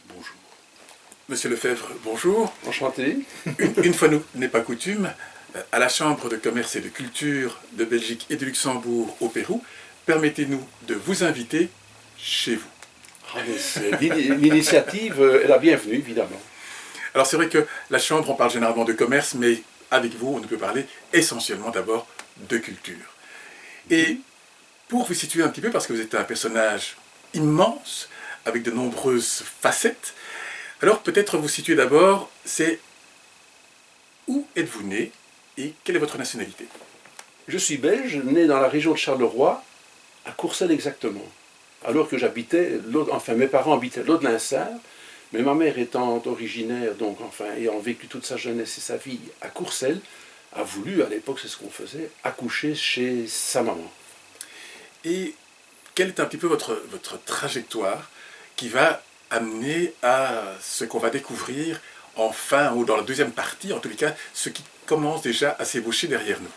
bonjour. Monsieur Lefebvre, bonjour. Enchanté. Une fois n'est pas coutume, à la Chambre de commerce et de culture de Belgique et de Luxembourg au Pérou, permettez-nous de vous inviter chez vous. L'initiative est la bienvenue, évidemment. Alors c'est vrai que la Chambre, on parle généralement de commerce, mais avec vous, on ne peut parler essentiellement d'abord de culture. Et pour vous situer un petit peu, parce que vous êtes un personnage immense, avec de nombreuses facettes, alors peut-être vous situer d'abord, c'est où êtes-vous né et quelle est votre nationalité? Je suis belge, né dans la région de Charleroi, à Courcelles exactement. Alors que j'habitais, enfin mes parents habitaient l'Aude-Linsart, mais ma mère étant originaire, donc enfin ayant vécu toute sa jeunesse et sa vie à Courcelles, a voulu, à l'époque c'est ce qu'on faisait, accoucher chez sa maman. Et quelle est un petit peu votre trajectoire qui va amener à ce qu'on va découvrir enfin, ou dans la deuxième partie, en tous les cas, ce qui commence déjà à s'ébaucher derrière nous?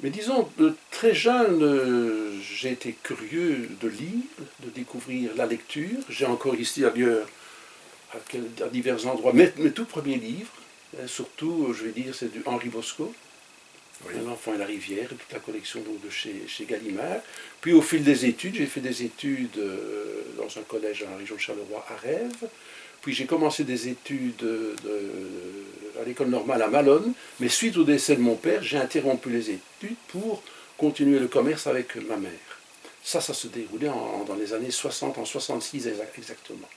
Mais disons, très jeune, j'ai été curieux de lire, de découvrir la lecture. J'ai encore ici ailleurs, à divers endroits, mes tout premiers livres, surtout, je vais dire, c'est du Henri Bosco, oui. L'enfant et la rivière, et toute la collection donc, de chez Gallimard. Puis au fil des études, j'ai fait des études dans un collège dans la région de Charleroi à Rèves. Puis j'ai commencé des études à l'école normale à Malone, mais suite au décès de mon père, j'ai interrompu les études pour continuer le commerce avec ma mère. Ça se déroulait dans les années 60, en 66 exactement.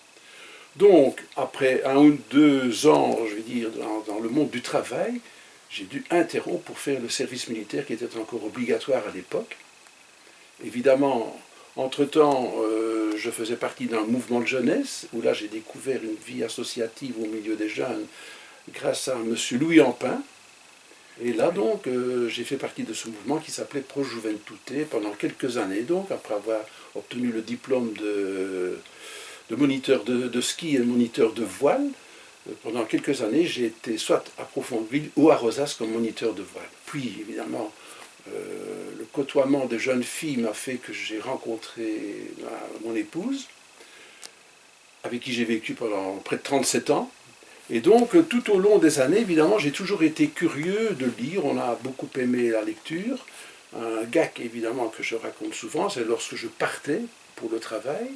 Donc, après 1 ou 2 ans, je vais dire, dans le monde du travail, j'ai dû interrompre pour faire le service militaire qui était encore obligatoire à l'époque. Évidemment, entre-temps, je faisais partie d'un mouvement de jeunesse, où là j'ai découvert une vie associative au milieu des jeunes grâce à M. Louis Ampin. Et là donc, j'ai fait partie de ce mouvement qui s'appelait Pro Juventute pendant quelques années. Donc, après avoir obtenu le diplôme de moniteur de ski et de moniteur de voile, pendant quelques années, j'ai été soit à Profondeville ou à Rosas comme moniteur de voile. Puis, évidemment, le côtoiement de jeunes filles m'a fait que j'ai rencontré mon épouse, avec qui j'ai vécu pendant près de 37 ans. Et donc, tout au long des années, évidemment, j'ai toujours été curieux de lire. On a beaucoup aimé la lecture. Un gag, évidemment, que je raconte souvent, c'est lorsque je partais pour le travail,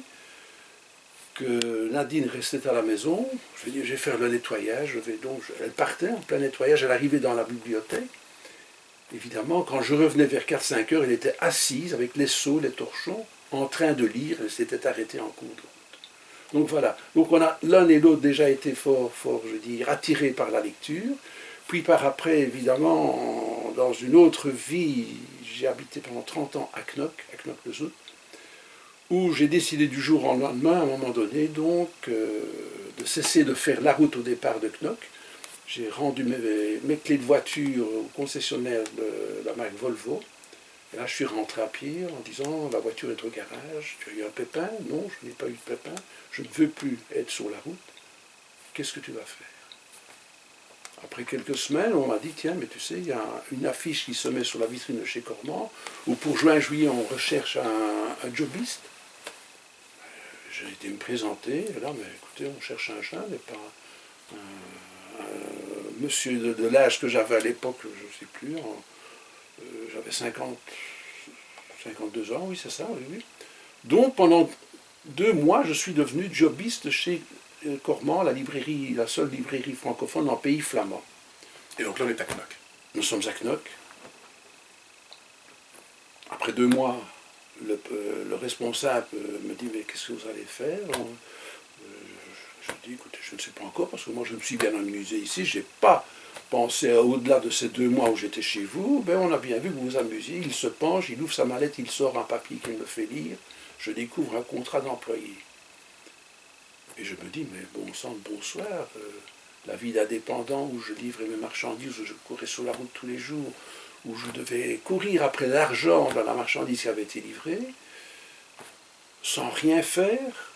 que Nadine restait à la maison. Je vais faire le nettoyage. Elle partait en plein nettoyage, elle arrivait dans la bibliothèque. Évidemment, quand je revenais vers 4-5 heures, elle était assise avec les seaux, les torchons, en train de lire. Elle s'était arrêtée en cours de route. Donc voilà. Donc on a l'un et l'autre déjà été fort, je veux dire, attirés par la lecture. Puis par après, évidemment, dans une autre vie, j'ai habité pendant 30 ans à Knock-le-Zout, où j'ai décidé du jour au lendemain, à un moment donné, donc, de cesser de faire la route au départ de Knock. J'ai rendu mes clés de voiture au concessionnaire de la marque Volvo. Et là, je suis rentré à pied en disant, la voiture est au garage, tu as eu un pépin? Non, je n'ai pas eu de pépin, je ne veux plus être sur la route. Qu'est-ce que tu vas faire? Après quelques semaines, on m'a dit, tiens, mais tu sais, il y a une affiche qui se met sur la vitrine de chez Cormand, où pour juin-juillet, on recherche un jobiste. J'ai été me présenter, et là, mais écoutez, on cherche un chien, mais pas un monsieur de l'âge que j'avais à l'époque, je ne sais plus, j'avais 52 ans, oui, c'est ça, oui. Donc, pendant 2 mois, je suis devenu jobiste chez Cormand, la seule librairie francophone en pays flamand. Et donc là, on est à Knock. Nous sommes à Knock. Après 2 mois, le responsable me dit, mais qu'est-ce que vous allez faire? Je dis, écoutez, je ne sais pas encore, parce que moi je me suis bien amusé ici, je n'ai pas pensé au-delà de ces 2 mois où j'étais chez vous, ben on a bien vu que vous vous amusiez, il se penche, il ouvre sa mallette, il sort un papier qu'il me fait lire, je découvre un contrat d'employé. Et je me dis, mais bon sang, bonsoir, la vie d'indépendant où je livrais mes marchandises, où je courais sur la route tous les jours, où je devais courir après l'argent dans la marchandise qui avait été livrée, sans rien faire,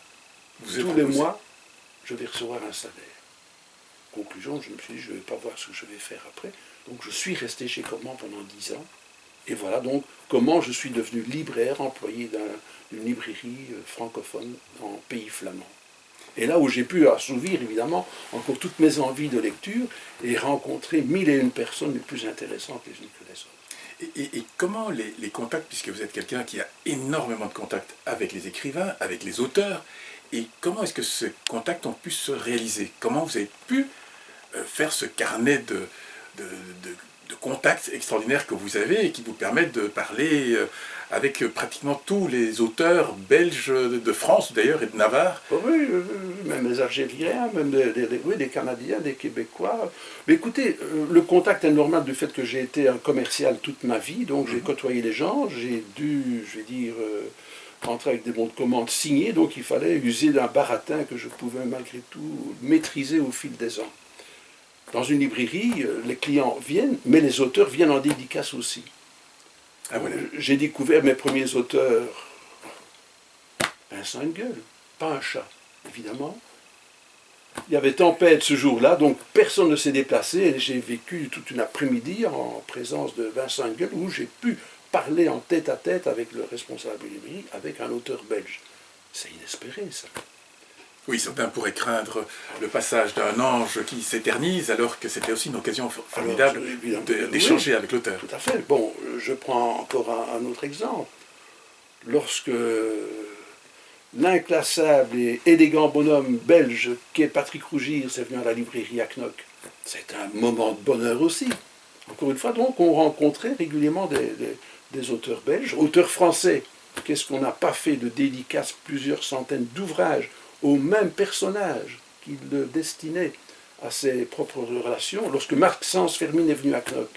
tous les mois, je vais recevoir un salaire. Conclusion, je me suis dit, je ne vais pas voir ce que je vais faire après. Donc je suis resté chez Cormand pendant 10 ans. Et voilà donc comment je suis devenu libraire, employé d'une librairie francophone en pays flamand. Et là où j'ai pu assouvir, évidemment, encore toutes mes envies de lecture et rencontrer 1001 personnes les plus intéressantes les unes que les autres. Et comment les contacts, puisque vous êtes quelqu'un qui a énormément de contacts avec les écrivains, avec les auteurs, et comment est-ce que ces contacts ont pu se réaliser? Comment vous avez pu faire ce carnet de, de contacts extraordinaires que vous avez et qui vous permettent de parler avec pratiquement tous les auteurs belges de France d'ailleurs et de Navarre? Oui, même les Algériens, même oui, des Canadiens, des Québécois. Mais écoutez, le contact est normal du fait que j'ai été un commercial toute ma vie, donc j'ai côtoyé les gens, j'ai dû, je vais dire, rentrer avec des bons de commande signés, donc il fallait user d'un baratin que je pouvais malgré tout maîtriser au fil des ans. Dans une librairie, les clients viennent, mais les auteurs viennent en dédicace aussi. Ah, voilà. J'ai découvert mes premiers auteurs, Vincent Engel, pas un chat, évidemment. Il y avait tempête ce jour-là, donc personne ne s'est déplacé, et j'ai vécu toute une après-midi en présence de Vincent Engel, où j'ai pu parler en tête-à-tête avec le responsable de la librairie, avec un auteur belge. C'est inespéré, ça. Oui, certains pourraient craindre le passage d'un ange qui s'éternise, alors que c'était aussi une occasion formidable d'échanger avec l'auteur. Tout à fait. Bon, je prends encore un autre exemple. Lorsque l'inclassable et élégant bonhomme belge qu'est Patrick Rougirs est venu à la librairie à Knock, c'est un moment de bonheur aussi. Encore une fois, donc, on rencontrait régulièrement des auteurs belges, auteurs français. Qu'est-ce qu'on n'a pas fait de dédicaces, plusieurs centaines d'ouvrages au même personnage qui le destinait à ses propres relations. Lorsque Maxence Fermine est venu à Knock,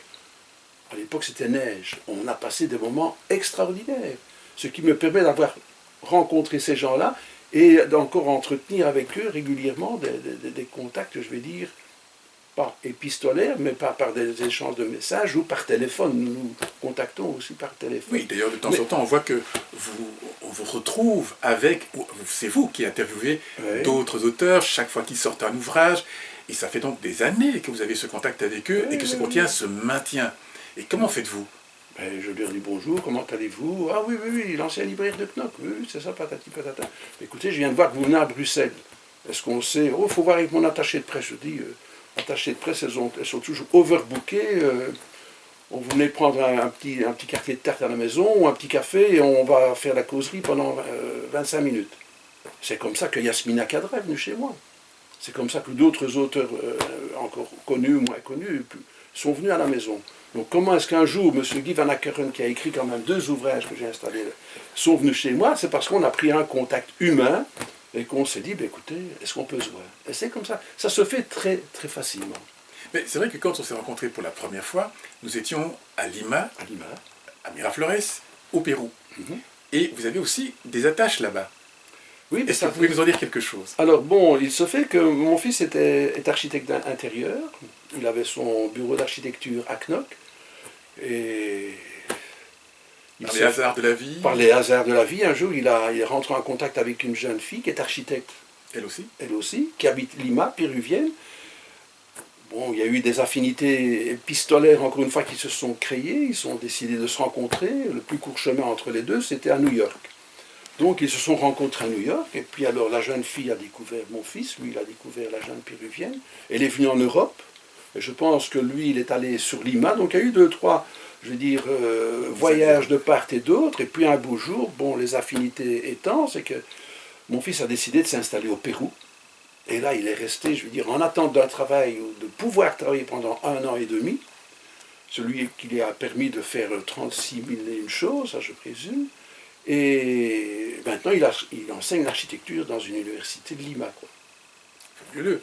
à l'époque c'était neige, on a passé des moments extraordinaires, ce qui me permet d'avoir rencontré ces gens-là et d'encore entretenir avec eux régulièrement des contacts, je vais dire, pas épistolaires, mais pas par des échanges de messages ou par téléphone. Nous nous contactons aussi par téléphone. Oui, d'ailleurs, de temps en temps, on voit que on vous retrouve avec... C'est vous qui interviewez d'autres auteurs chaque fois qu'ils sortent un ouvrage. Et ça fait donc des années que vous avez ce contact avec eux et que ce contient se maintient. Et comment faites-vous? Je leur dis bonjour, comment allez-vous? Ah oui, oui, oui, l'ancien libraire de Knock, oui, c'est ça, patati patata. Écoutez, je viens de voir que vous venez à Bruxelles. Est-ce qu'on sait? Oh, il faut voir avec mon attaché de presse. Je dis... attachées de presse, elles sont toujours overbookées. On venait prendre un petit quartier de tarte à la maison ou un petit café et on va faire la causerie pendant 25 minutes. C'est comme ça que Yasmina Kadra est venue chez moi. C'est comme ça que d'autres auteurs encore connus ou moins connus sont venus à la maison. Donc comment est-ce qu'un jour, M. Guy Van Ackeren, qui a écrit quand même 2 ouvrages que j'ai installés, sont venus chez moi? C'est parce qu'on a pris un contact humain et qu'on s'est dit, écoutez, est-ce qu'on peut se voir? Et c'est comme ça. Ça se fait très, très facilement. Mais c'est vrai que quand on s'est rencontrés pour la première fois, nous étions à Lima, à Miraflores, au Pérou. Et vous avez aussi des attaches là-bas. Oui, est-ce que vous pouvez nous en dire quelque chose? Alors bon, il se fait que mon fils est architecte intérieur. Il avait son bureau d'architecture à Knock. Et... Par les hasards de la vie. Par les hasards de la vie, un jour, il est rentré en contact avec une jeune fille qui est architecte. Elle aussi? Elle aussi, qui habite Lima, péruvienne. Bon, il y a eu des affinités épistolaires, encore une fois, qui se sont créées. Ils ont décidé de se rencontrer. Le plus court chemin entre les deux, c'était à New York. Donc, ils se sont rencontrés à New York. Et puis, alors, la jeune fille a découvert mon fils. Lui, il a découvert la jeune péruvienne. Elle est venue en Europe. Et je pense que lui, il est allé sur Lima. Donc, il y a eu 2, 3... je veux dire, voyage de part et d'autre, et puis un beau jour, bon, les affinités étant, c'est que mon fils a décidé de s'installer au Pérou, et là, il est resté, je veux dire, en attente d'un travail, ou de pouvoir travailler pendant 1 an et demi, celui qui lui a permis de faire 36 000 et une choses, ça je présume, et maintenant, il enseigne l'architecture dans une université de Lima, quoi. Fabuleux.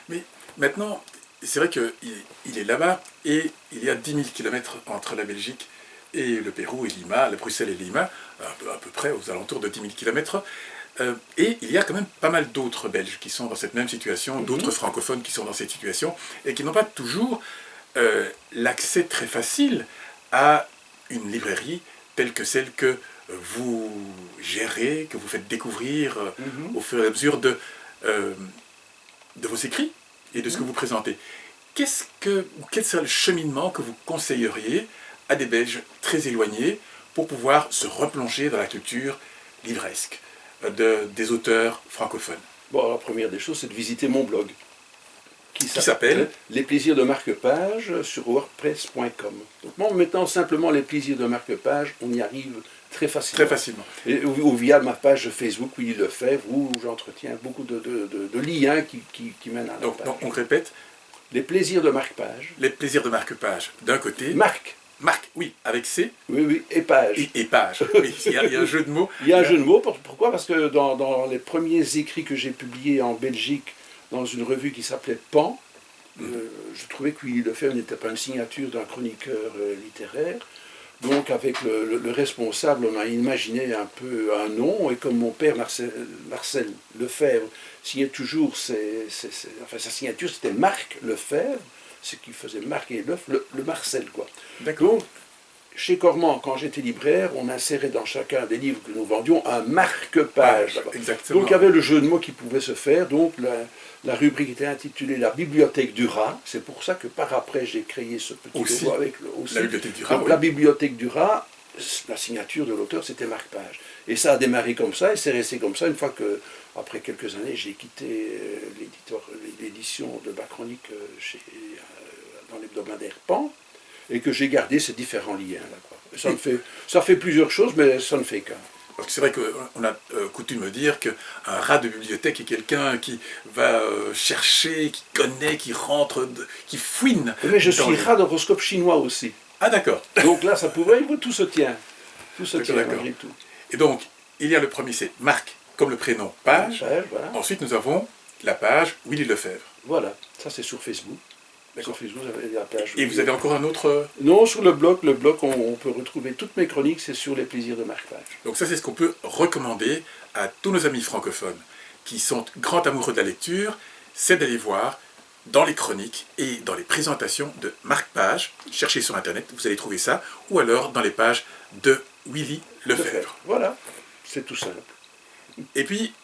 Mais maintenant... c'est vrai qu'il est là-bas et il y a 10 000 km entre la Belgique et le Pérou et Lima, la Bruxelles et Lima, à peu près aux alentours de 10 000 km. Et il y a quand même pas mal d'autres Belges qui sont dans cette même situation, d'autres francophones qui sont dans cette situation et qui n'ont pas toujours l'accès très facile à une librairie telle que celle que vous gérez, que vous faites découvrir au fur et à mesure de vos écrits et de ce que vous présentez. Quel serait le cheminement que vous conseilleriez à des Belges très éloignés pour pouvoir se replonger dans la culture livresque des auteurs francophones? Bon, la première des choses, c'est de visiter mon blog, Qui s'appelle Les plaisirs de marque-page sur wordpress.com. Donc, en mettant simplement les plaisirs de marque-page, on y arrive très facilement. très facilement. Ou via ma page Facebook, Willy Lefebvre, où j'entretiens beaucoup de liens qui mènent à la page. Donc on répète, Les plaisirs de marque-page. les plaisirs de marque-page d'un côté. Marque, Marque, oui, avec C oui, et page. et page. Oui, il y a un jeu de mots. Il y a un jeu de mots. Pourquoi? Parce que dans les premiers écrits que j'ai publiés en Belgique, dans une revue qui s'appelait Pan, je trouvais que Willy Lefebvre n'était pas une signature d'un chroniqueur littéraire. Donc avec le responsable, on a imaginé un peu un nom, et comme mon père Marcel Lefebvre signait toujours sa signature, c'était Marc Lefebvre, ce qui faisait marquer le Marcel, quoi. D'accord. Donc, chez Cormand, quand j'étais libraire, on insérait dans chacun des livres que nous vendions un marque-page. Exactement. Donc il y avait le jeu de mots qui pouvait se faire. Donc la rubrique était intitulée La bibliothèque du rat. C'est pour ça que par après j'ai créé ce petit logo avec la bibliothèque du rat. Donc, oui. La bibliothèque du rat, la signature de l'auteur, c'était marque-page. Et ça a démarré comme ça, et c'est resté comme ça une fois que, après quelques années, j'ai quitté l'édition de Bachronique dans l'hebdomadaire Pan, et que j'ai gardé ces différents liens. Là, quoi. Ça fait plusieurs choses, mais ça ne fait qu'un. C'est vrai qu'on a coutume de dire qu'un rat de bibliothèque est quelqu'un qui va chercher, qui connaît, qui rentre, qui fouine. Mais je suis rat d'horoscope chinois aussi. Ah d'accord. Donc là, ça pouvait, tout se tient. Tout se tient, malgré tout. Et donc, il y a le premier, c'est Marc, comme le prénom, page. Voilà. Ensuite, nous avons la page Willy Lefebvre. Voilà, ça c'est sur Facebook. Sur Facebook, vous avez la page. Et vous avez encore un autre... Non, sur le blog, on peut retrouver toutes mes chroniques, c'est sur les plaisirs de marque-page. Donc ça, c'est ce qu'on peut recommander à tous nos amis francophones qui sont grands amoureux de la lecture, c'est d'aller voir dans les chroniques et dans les présentations de marque-page. Cherchez sur Internet, vous allez trouver ça, ou alors dans les pages de Willy Lefebvre. Voilà, c'est tout simple. Et puis,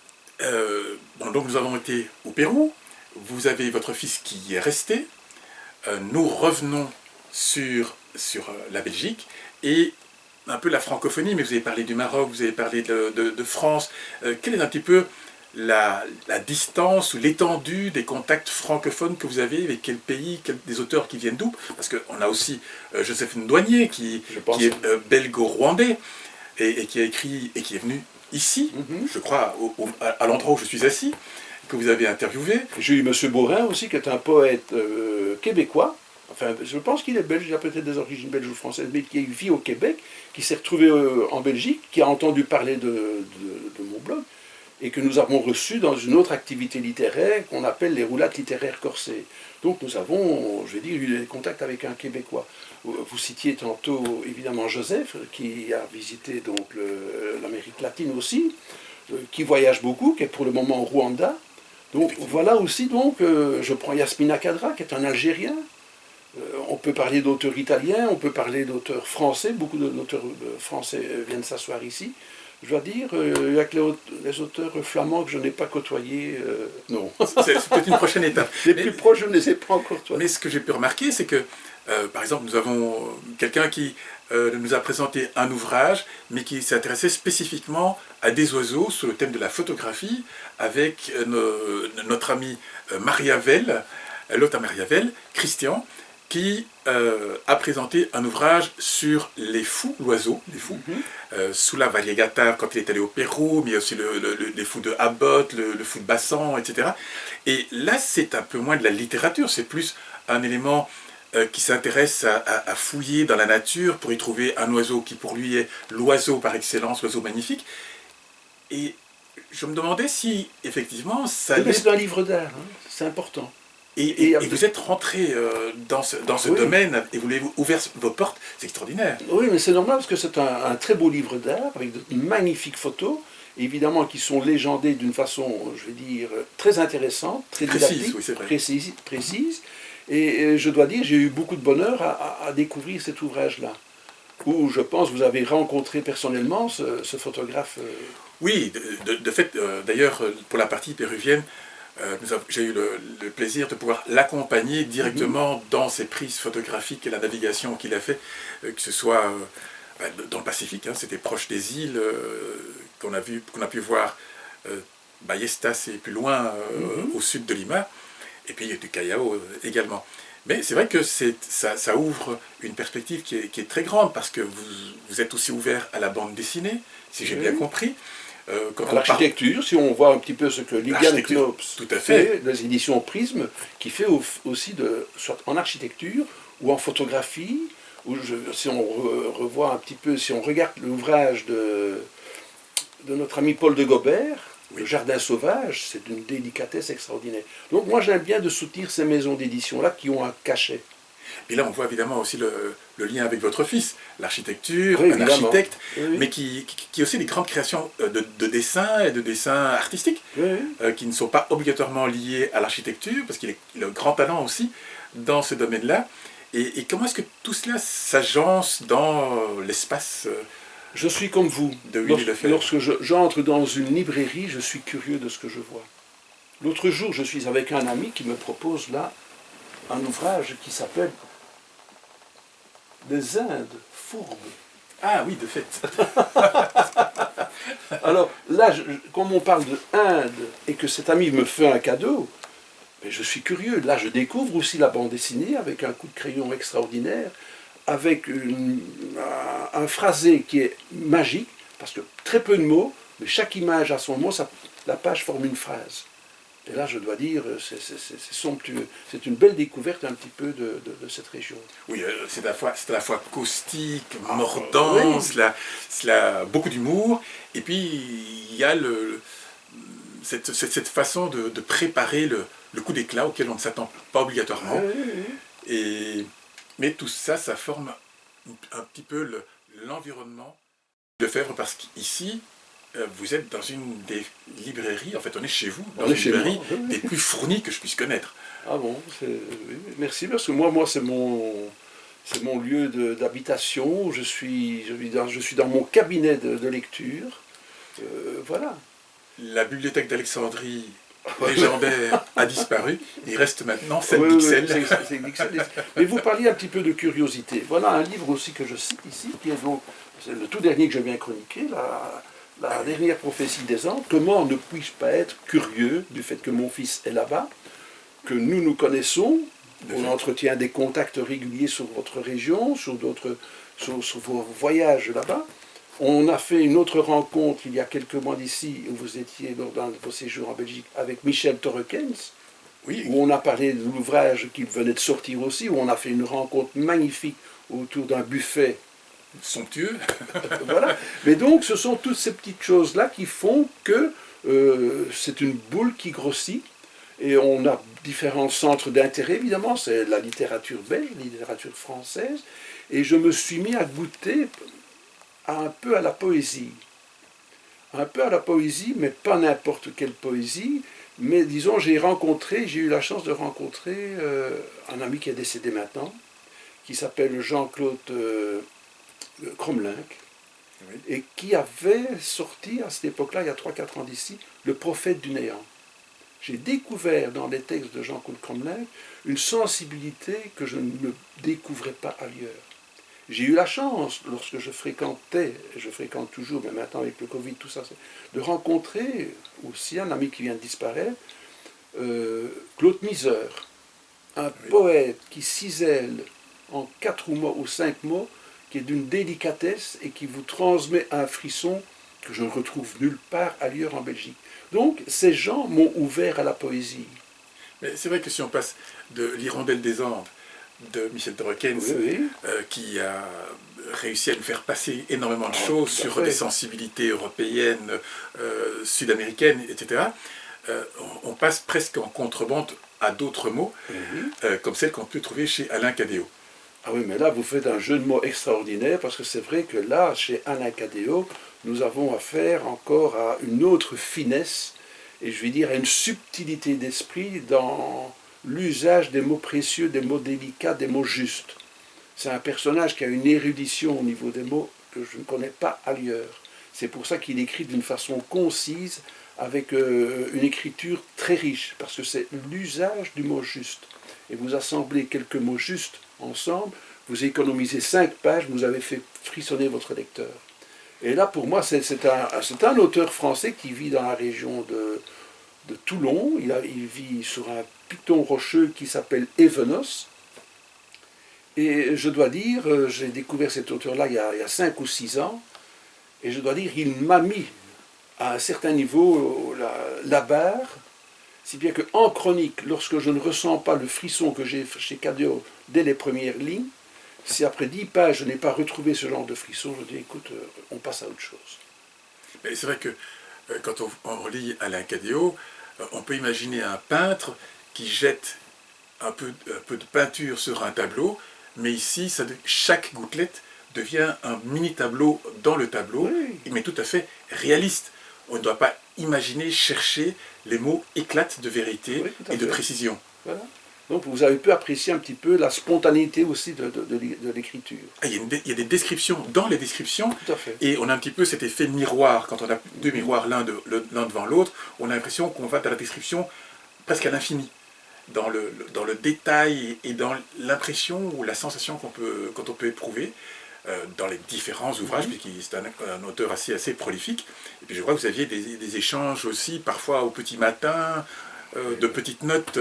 donc nous avons été au Pérou, vous avez votre fils qui est resté, nous revenons sur la Belgique et un peu la francophonie, mais vous avez parlé du Maroc, vous avez parlé de France. Quelle est un petit peu la distance ou l'étendue des contacts francophones que vous avez avec quel pays, des auteurs qui viennent d'où? Parce qu'on a aussi Joséphine Douanier qui est belgo-rwandais et qui a écrit et qui est venu ici, je crois, à l'endroit où je suis assis, que vous avez interviewé. J'ai eu M. Beaurain aussi, qui est un poète québécois. Enfin, je pense qu'il est belge, il a peut-être des origines belges ou françaises, mais qui vit au Québec, qui s'est retrouvé en Belgique, qui a entendu parler de mon blog, et que nous avons reçu dans une autre activité littéraire qu'on appelle les roulades littéraires corsées. Donc nous avons, je vais dire, eu des contacts avec un Québécois. Vous citiez tantôt évidemment Joseph, qui a visité donc l'Amérique latine aussi, qui voyage beaucoup, qui est pour le moment au Rwanda. Donc voilà aussi, donc, je prends Yasmina Kadra, qui est un Algérien. On peut parler d'auteurs italiens, on peut parler d'auteurs français, beaucoup d'auteurs français viennent s'asseoir ici. Je dois dire, il y a que les auteurs flamands que je n'ai pas côtoyés, non. C'est peut-être une prochaine étape. Les plus proches, je ne les ai pas encore côtoyés. Mais ce que j'ai pu remarquer, c'est que, par exemple, nous avons quelqu'un qui nous a présenté un ouvrage, mais qui s'intéressait spécifiquement à des oiseaux sous le thème de la photographie, avec notre ami Mariavel, l'hôte à Mariavel, Christian, qui a présenté un ouvrage sur les fous, l'oiseau, les fous, sous la Variegata quand il est allé au Pérou, mais aussi les fous de Abbott, le fou de Bassan, etc. Et là, c'est un peu moins de la littérature, c'est plus un élément qui s'intéresse à fouiller dans la nature pour y trouver un oiseau qui pour lui est l'oiseau par excellence, l'oiseau magnifique. Et je me demandais si, effectivement, ça... Mais c'est un livre d'art, hein, c'est important. Et vous êtes rentré dans ce domaine et vous avez ouvert vos portes, c'est extraordinaire. Oui, mais c'est normal parce que c'est un très beau livre d'art avec de magnifiques photos, évidemment qui sont légendées d'une façon, je vais dire, très intéressante, très didactique, précise. Et je dois dire, j'ai eu beaucoup de bonheur à découvrir cet ouvrage-là, où je pense vous avez rencontré personnellement ce photographe. Oui, de fait, d'ailleurs, pour la partie péruvienne, j'ai eu le plaisir de pouvoir l'accompagner directement dans ses prises photographiques et la navigation qu'il a fait, que ce soit dans le Pacifique, hein, c'était proche des îles qu'on a pu voir Ballesta, c'est plus loin, au sud de Lima, et puis du Callao également. Mais c'est vrai que ça ouvre une perspective qui est très grande, parce que vous êtes aussi ouvert à la bande dessinée, si j'ai bien compris. À l'architecture, si on voit un petit peu ce que Liliane Knops tout à fait, les éditions Prisme, qui fait aussi soit en architecture ou en photographie, ou si on revoit un petit peu, si on regarde l'ouvrage de notre ami Paul de Gobert, Le Jardin sauvage, c'est d'une délicatesse extraordinaire. Donc moi j'aime bien de soutenir ces maisons d'édition-là qui ont un cachet. Et là, on voit évidemment aussi le lien avec votre fils, l'architecture, oui, un architecte, oui. mais qui a aussi des grandes créations de dessins et de dessins artistiques, qui ne sont pas obligatoirement liés à l'architecture, parce qu'il a un grand talent aussi dans ce domaine-là. Et comment est-ce que tout cela s'agence dans l'espace Je suis comme vous. Lorsque j'entre dans une librairie, je suis curieux de ce que je vois. L'autre jour, je suis avec un ami qui me propose là un ouvrage qui s'appelle Les Indes fourbes. Ah oui, de fait. Alors là, comme on parle de Inde et que cet ami me fait un cadeau, je suis curieux. Là, je découvre aussi la bande dessinée avec un coup de crayon extraordinaire, avec un phrasé qui est magique, parce que très peu de mots, mais chaque image a son mot, la page forme une phrase. Et là, je dois dire, c'est somptueux. C'est une belle découverte un petit peu de cette région. Oui, c'est à la fois caustique, mordant, oui. cela beaucoup d'humour. Et puis, il y a cette façon de préparer le coup d'éclat auquel on ne s'attend pas obligatoirement. Mais tout ça, ça forme un petit peu l'environnement de Lefebvre, parce qu'ici, vous êtes dans une des librairies, en fait on est chez vous, dans une librairie des plus fournies que je puisse connaître. Ah bon, oui, merci, parce que moi c'est mon lieu d'habitation, je suis dans mon cabinet de lecture, voilà. La bibliothèque d'Alexandrie, légendaire, a disparu, il reste maintenant celle d'Ixelles. Mais vous parliez un petit peu de curiosité, voilà un livre aussi que je cite ici, qui est donc, c'est le tout dernier que j'ai bien chroniqué, la dernière prophétie des Andes. Comment ne puis-je pas être curieux du fait que mon fils est là-bas, que nous connaissons, on entretient des contacts réguliers sur votre région, sur vos voyages là-bas. On a fait une autre rencontre il y a quelques mois d'ici, où vous étiez lors d'un de vos séjours en Belgique, avec Michel Torrekens, où on a parlé de l'ouvrage qu'il venait de sortir aussi, où on a fait une rencontre magnifique autour d'un buffet somptueux. Voilà. Mais donc, ce sont toutes ces petites choses-là qui font que c'est une boule qui grossit. Et on a différents centres d'intérêt, évidemment. C'est la littérature belge, la littérature française. Et je me suis mis à goûter un peu à la poésie. Un peu à la poésie, mais pas n'importe quelle poésie. Mais disons, j'ai eu la chance de rencontrer un ami qui est décédé maintenant, qui s'appelle Jean-Claude Crommelin, et qui avait sorti à cette époque-là, il y a 3-4 ans d'ici, Le Prophète du Néant. J'ai découvert dans les textes de Jean-Claude Crommelin une sensibilité que je ne découvrais pas ailleurs. J'ai eu la chance, lorsque je fréquentais, et je fréquente toujours, mais maintenant avec le Covid, tout ça, de rencontrer aussi un ami qui vient de disparaître, Claude Miseur, un poète qui cisèle en 4 mots ou 5 mots, qui est d'une délicatesse et qui vous transmet un frisson que je ne retrouve nulle part ailleurs en Belgique. Donc, ces gens m'ont ouvert à la poésie. Mais c'est vrai que si on passe de l'Hirondelle des Andes, de Michel Torrekens, qui a réussi à nous faire passer énormément de choses sur des sensibilités européennes, sud-américaines, etc., on passe presque en contrebande à d'autres mots, comme celles qu'on peut trouver chez Alain Cadéot. Ah oui, mais là, vous faites un jeu de mots extraordinaire, parce que c'est vrai que là, chez Alain Cadéot, nous avons affaire encore à une autre finesse, et je vais dire à une subtilité d'esprit dans l'usage des mots précieux, des mots délicats, des mots justes. C'est un personnage qui a une érudition au niveau des mots que je ne connais pas ailleurs. C'est pour ça qu'il écrit d'une façon concise, avec une écriture très riche, parce que c'est l'usage du mot juste. Et vous assemblez quelques mots justes ensemble, vous économisez 5 pages, vous avez fait frissonner votre lecteur. Et là, pour moi, c'est un auteur français qui vit dans la région de Toulon. Il vit sur un piton rocheux qui s'appelle Evenos. Et je dois dire, j'ai découvert cet auteur-là il y a 5 ou 6 ans, et je dois dire, il m'a mis à un certain niveau la barre, si bien qu'en chronique, lorsque je ne ressens pas le frisson que j'ai chez Cadio dès les premières lignes, si après 10 pages je n'ai pas retrouvé ce genre de frisson, je dis écoute, on passe à autre chose. Mais c'est vrai que quand on relit Alain Cadéot, on peut imaginer un peintre qui jette un peu de peinture sur un tableau, mais ici, chaque gouttelette devient un mini tableau dans le tableau, Oui. mais tout à fait réaliste. On ne doit pas imaginer, chercher, les mots éclatent de vérité Oui, et de fait. précision. Voilà. Donc vous avez pu apprécier un petit peu la spontanéité aussi de l'écriture. Ah, il y a des descriptions dans les descriptions, Tout à fait. et on a un petit peu cet effet miroir. Quand on a deux miroirs l'un devant l'autre, on a l'impression qu'on va dans la description presque à l'infini, dans le détail et dans l'impression ou la sensation quand on peut éprouver dans les différents ouvrages, puisqu'il c'est un auteur assez prolifique. Et puis je crois que vous aviez des échanges aussi, parfois au petit matin, de petites notes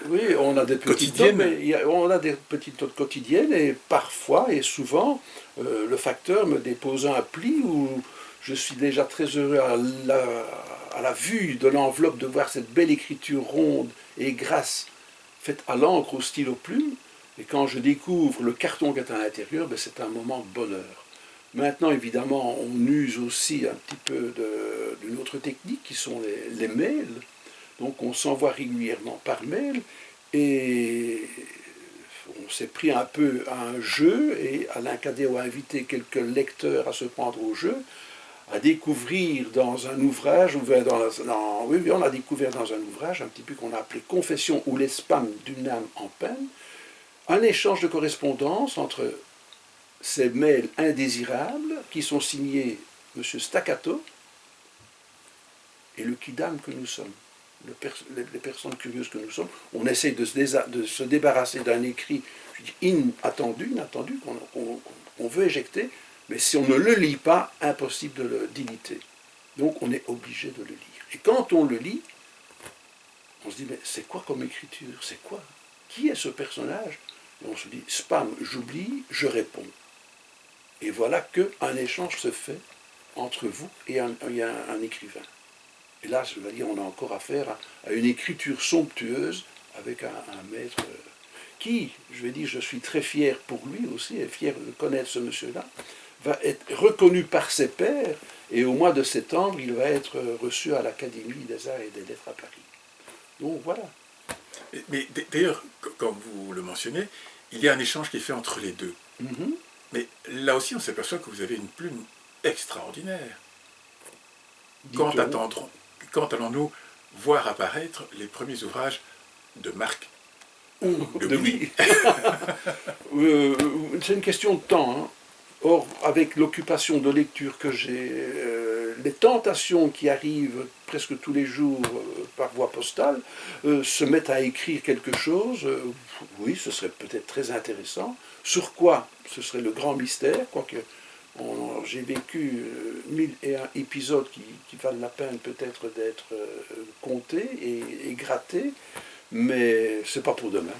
Oui, on a des petites notes, mais on a des petites notes quotidiennes, et parfois et souvent, le facteur me dépose un pli où je suis déjà très heureux à la vue de l'enveloppe de voir cette belle écriture ronde et grasse faite à l'encre, au stylo plume. Et quand je découvre le carton qui est à l'intérieur, ben c'est un moment de bonheur. Maintenant, évidemment, on use aussi un petit peu d'une autre technique qui sont les mails. Donc on s'envoie régulièrement par mail, et on s'est pris un peu à un jeu, et Alain Cadéot a invité quelques lecteurs à se prendre au jeu, à découvrir dans un ouvrage, oui, on a découvert dans un ouvrage un petit peu qu'on a appelé Confession ou les spams d'une âme en peine, un échange de correspondance entre ces mails indésirables qui sont signés M. Staccato et le kidam que nous sommes. Les personnes curieuses que nous sommes, on essaye de se débarrasser d'un écrit inattendu qu'on veut éjecter, mais si on ne le lit pas, impossible d'éditer. Donc on est obligé de le lire. Et quand on le lit, on se dit, mais c'est quoi comme écriture? C'est quoi? Qui est ce personnage? Et on se dit, spam, j'oublie, je réponds. Et voilà qu'un échange se fait entre vous et un écrivain. Et là, je veux dire, on a encore affaire à une écriture somptueuse avec un maître qui, je vais dire, je suis très fier pour lui aussi, et fier de connaître ce monsieur-là, va être reconnu par ses pairs, et au mois de septembre, il va être reçu à l'Académie des Arts et des Lettres à Paris. Donc voilà. Mais d'ailleurs, comme vous le mentionnez, il y a un échange qui est fait entre les deux. Mm-hmm. Mais là aussi, on s'aperçoit que vous avez une plume extraordinaire. Quand allons-nous voir apparaître les premiers ouvrages de Marc ou de Louis? C'est une question de temps. Hein. Or, avec l'occupation de lecture que j'ai, les tentations qui arrivent presque tous les jours par voie postale, se mettent à écrire quelque chose, oui, ce serait peut-être très intéressant. Sur quoi? Ce serait le grand mystère, quoique j'ai vécu 1001 épisodes qui valent la peine peut-être d'être comptés et grattés, mais c'est pas pour demain.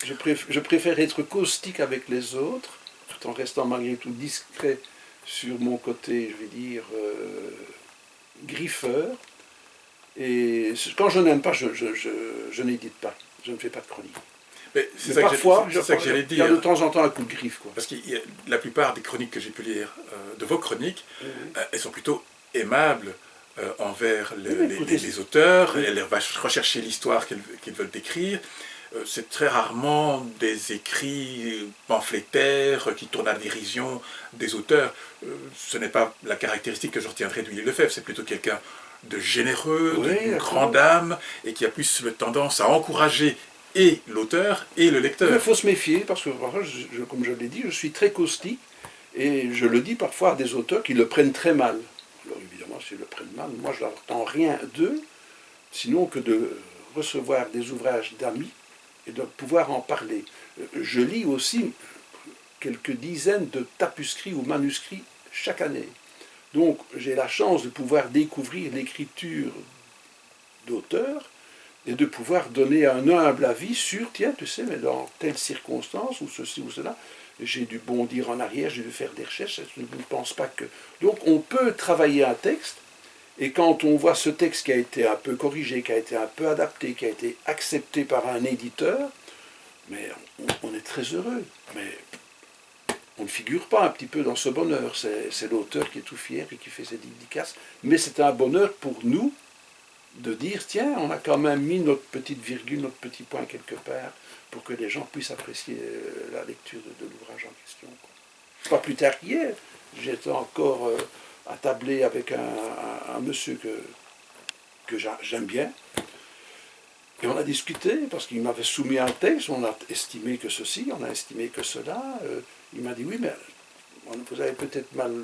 Je préfère être caustique avec les autres, tout en restant malgré tout discret sur mon côté, je vais dire, griffeur. Et quand je n'aime pas, je n'édite pas, je ne fais pas de chronique. Mais parfois, c'est ça que j'allais dire. Il y a de temps en temps un coup de griffe. Quoi. Parce que la plupart des chroniques que j'ai pu lire, de vos chroniques, elles sont plutôt aimables envers les auteurs. Oui. Elles vont rechercher l'histoire qu'ils veulent décrire. C'est très rarement des écrits pamphlétaires qui tournent à la dérision des auteurs. Ce n'est pas la caractéristique que je retiendrai de Willy Lefebvre. C'est plutôt quelqu'un de généreux, d'une grande âme, et qui a plus tendance à encourager et l'auteur et le lecteur. Il faut se méfier, parce que comme je l'ai dit, je suis très caustique, et je le dis parfois à des auteurs qui le prennent très mal. Alors évidemment, s'ils le prennent mal, moi je n'attends rien d'eux, sinon que de recevoir des ouvrages d'amis et de pouvoir en parler. Je lis aussi quelques dizaines de tapuscrits ou manuscrits chaque année. Donc j'ai la chance de pouvoir découvrir l'écriture d'auteur et de pouvoir donner un humble avis sur, tiens, tu sais, mais dans telle circonstance, ou ceci ou cela, j'ai dû bondir en arrière, j'ai dû faire des recherches, je ne pense pas que... Donc on peut travailler un texte, et quand on voit ce texte qui a été un peu corrigé, qui a été un peu adapté, qui a été accepté par un éditeur, mais on est très heureux. Mais on ne figure pas un petit peu dans ce bonheur. C'est l'auteur qui est tout fier et qui fait ses dédicaces. Mais c'est un bonheur pour nous de dire, tiens, on a quand même mis notre petite virgule, notre petit point quelque part, pour que les gens puissent apprécier la lecture de l'ouvrage en question, quoi. Pas plus tard qu'hier, j'étais encore attablé avec un monsieur que j'aime bien, et on a discuté, parce qu'il m'avait soumis un texte, on a estimé que ceci, on a estimé que cela. Il m'a dit, oui, mais vous avez peut-être mal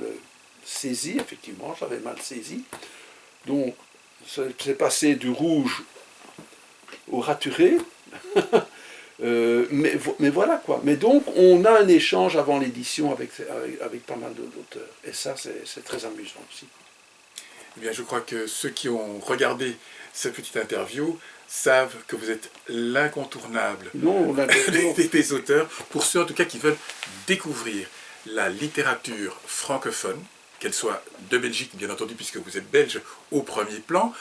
saisi, effectivement, j'avais mal saisi. Donc, c'est passé du rouge au raturé. Mais voilà quoi. Mais donc, on a un échange avant l'édition avec pas mal d'auteurs. Et ça, c'est très amusant aussi. Eh bien, je crois que ceux qui ont regardé cette petite interview savent que vous êtes l'incontournable des auteurs, pour ceux en tout cas qui veulent découvrir la littérature francophone, qu'elle soit de Belgique bien entendu puisque vous êtes belge au premier plan,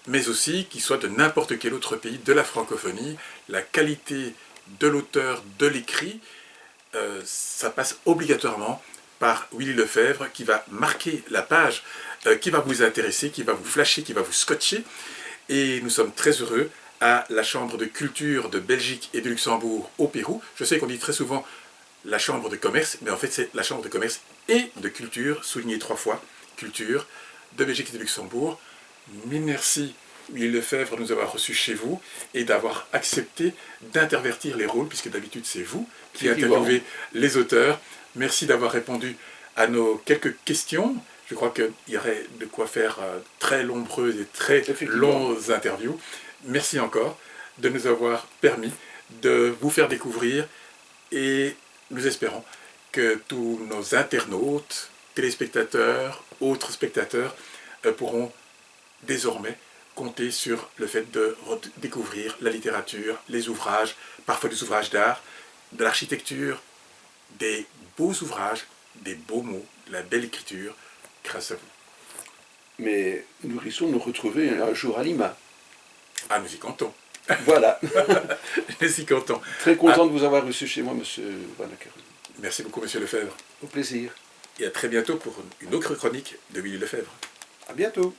mais aussi qu'il soit de n'importe quel autre pays de la francophonie. La qualité de l'auteur, de l'écrit, ça passe obligatoirement par Willy Lefebvre qui va marquer la page, qui va vous intéresser, qui va vous flasher, qui va vous scotcher. Et nous sommes très heureux à la Chambre de culture de Belgique et de Luxembourg au Pérou. Je sais qu'on dit très souvent la Chambre de commerce, mais en fait c'est la Chambre de commerce et de culture, souligné 3 fois, culture, de Belgique et de Luxembourg. Mille merci Willy Lefebvre de nous avoir reçus chez vous et d'avoir accepté d'intervertir les rôles, puisque d'habitude c'est vous qui interviewez les auteurs. Merci d'avoir répondu à nos quelques questions. Je crois qu'il y aurait de quoi faire très nombreuses et très longues interviews. Merci encore de nous avoir permis de vous faire découvrir et nous espérons que tous nos internautes, téléspectateurs, autres spectateurs pourront désormais compter sur le fait de découvrir la littérature, les ouvrages, parfois des ouvrages d'art, de l'architecture, des beaux ouvrages, des beaux mots, de la belle écriture, grâce à vous. Mais nous risquons de nous retrouver un jour à Lima. Ah, nous y comptons. Voilà. Nous y comptons. Très content de vous avoir reçu chez moi, monsieur Van Ackeren. Merci beaucoup, monsieur Lefebvre. Au plaisir. Et à très bientôt pour une autre chronique de Willy Lefebvre. À bientôt.